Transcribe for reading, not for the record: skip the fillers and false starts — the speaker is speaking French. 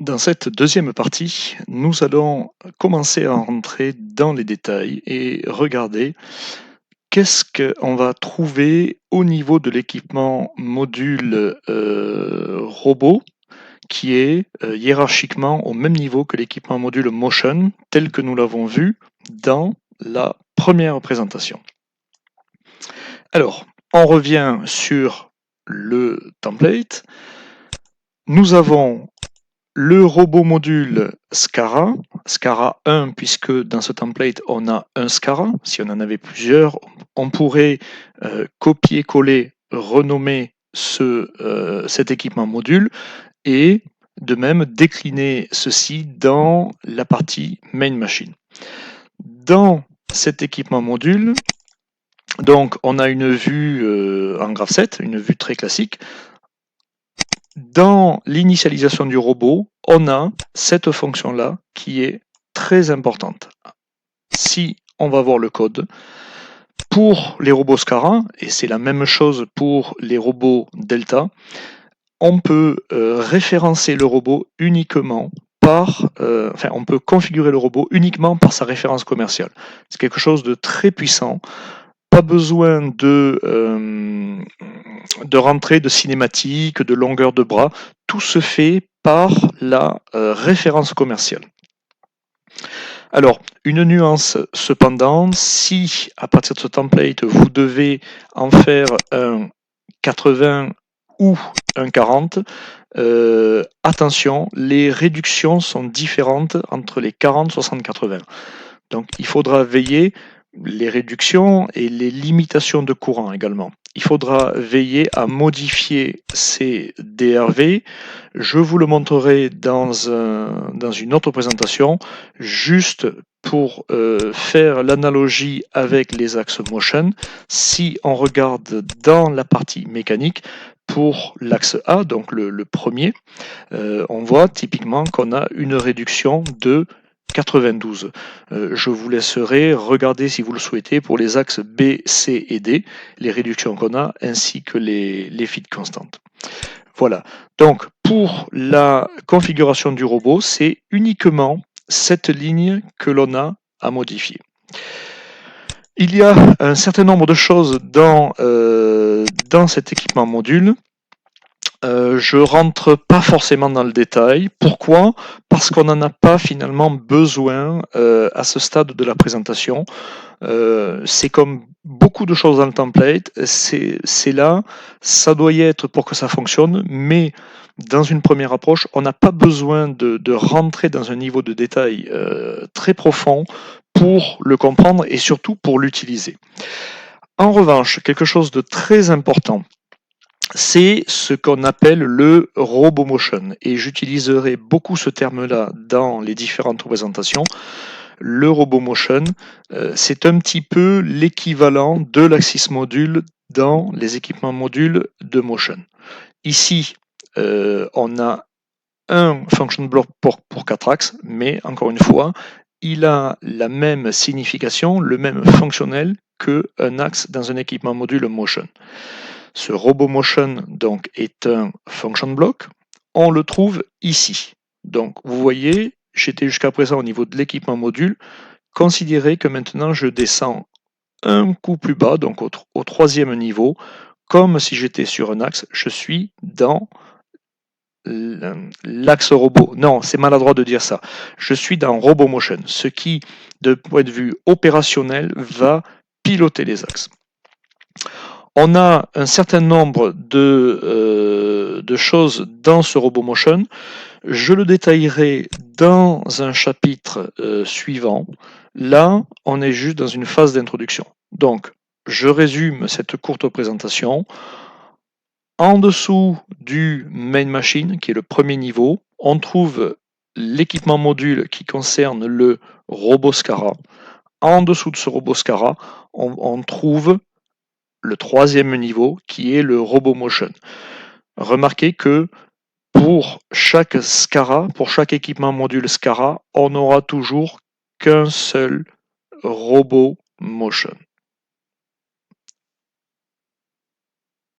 Dans cette deuxième partie, nous allons commencer à rentrer dans les détails et regarder qu'est-ce qu'on va trouver au niveau de l'équipement module robot qui est hiérarchiquement au même niveau que l'équipement module motion tel que nous l'avons vu dans la première présentation. Alors, on revient sur le template. Nous avons le robot module SCARA, SCARA 1, puisque dans ce template on a un SCARA. Si on en avait plusieurs, on pourrait copier-coller, renommer cet équipement module et de même décliner ceci dans la partie main machine. Dans cet équipement module, donc on a une vue en graph 7, une vue très classique. Dans l'initialisation du robot, on a cette fonction-là qui est très importante. Si on va voir le code, pour les robots SCARA, et c'est la même chose pour les robots Delta, on peut référencer le robot uniquement on peut configurer le robot uniquement par sa référence commerciale. C'est quelque chose de très puissant. Pas besoin de rentrée de cinématique, de longueur de bras. Tout se fait par la référence commerciale. Alors, une nuance cependant, si à partir de ce template, vous devez en faire un 80 ou un 40, attention, les réductions sont différentes entre les 40, 60, 80. Donc, il faudra veiller les réductions et les limitations de courant également. Il faudra veiller à modifier ces DRV. Je vous le montrerai dans une autre présentation, juste pour faire l'analogie avec les axes motion. Si on regarde dans la partie mécanique, pour l'axe A, donc le premier, on voit typiquement qu'on a une réduction de 92. Je vous laisserai regarder si vous le souhaitez pour les axes B, C et D, les réductions qu'on a ainsi que les feeds constantes. Voilà. Donc pour la configuration du robot, c'est uniquement cette ligne que l'on a à modifier. Il y a un certain nombre de choses dans cet équipement module. Je rentre pas forcément dans le détail. Pourquoi? Parce qu'on n'en a pas finalement besoin à ce stade de la présentation. C'est comme beaucoup de choses dans le template, c'est là, ça doit y être pour que ça fonctionne, mais dans une première approche, on n'a pas besoin de rentrer dans un niveau de détail très profond pour le comprendre et surtout pour l'utiliser. En revanche, quelque chose de très important, c'est ce qu'on appelle le RoboMotion. Et j'utiliserai beaucoup ce terme-là dans les différentes représentations. Le RoboMotion, c'est un petit peu l'équivalent de l'Axis Module dans les équipements modules de Motion. Ici, on a un function block pour 4 axes, mais encore une fois, il a la même signification, le même fonctionnel qu'un axe dans un équipement module Motion. Ce RoboMotion donc est un function block. On le trouve ici. Donc vous voyez, j'étais jusqu'à présent au niveau de l'équipement module. Considérez que maintenant je descends un coup plus bas, donc au troisième niveau, comme si j'étais sur un axe. Je suis dans l'axe robot. Non, c'est maladroit de dire ça. Je suis dans RoboMotion, ce qui, de point de vue opérationnel, va piloter les axes. On a un certain nombre de choses dans ce RoboMotion. Je le détaillerai dans un chapitre suivant. Là, on est juste dans une phase d'introduction. Donc, je résume cette courte présentation. En dessous du main machine, qui est le premier niveau, on trouve l'équipement module qui concerne le robot SCARA. En dessous de ce robot SCARA, on trouve le troisième niveau qui est le RoboMotion. Remarquez que pour chaque SCARA, pour chaque équipement module SCARA, on n'aura toujours qu'un seul RoboMotion.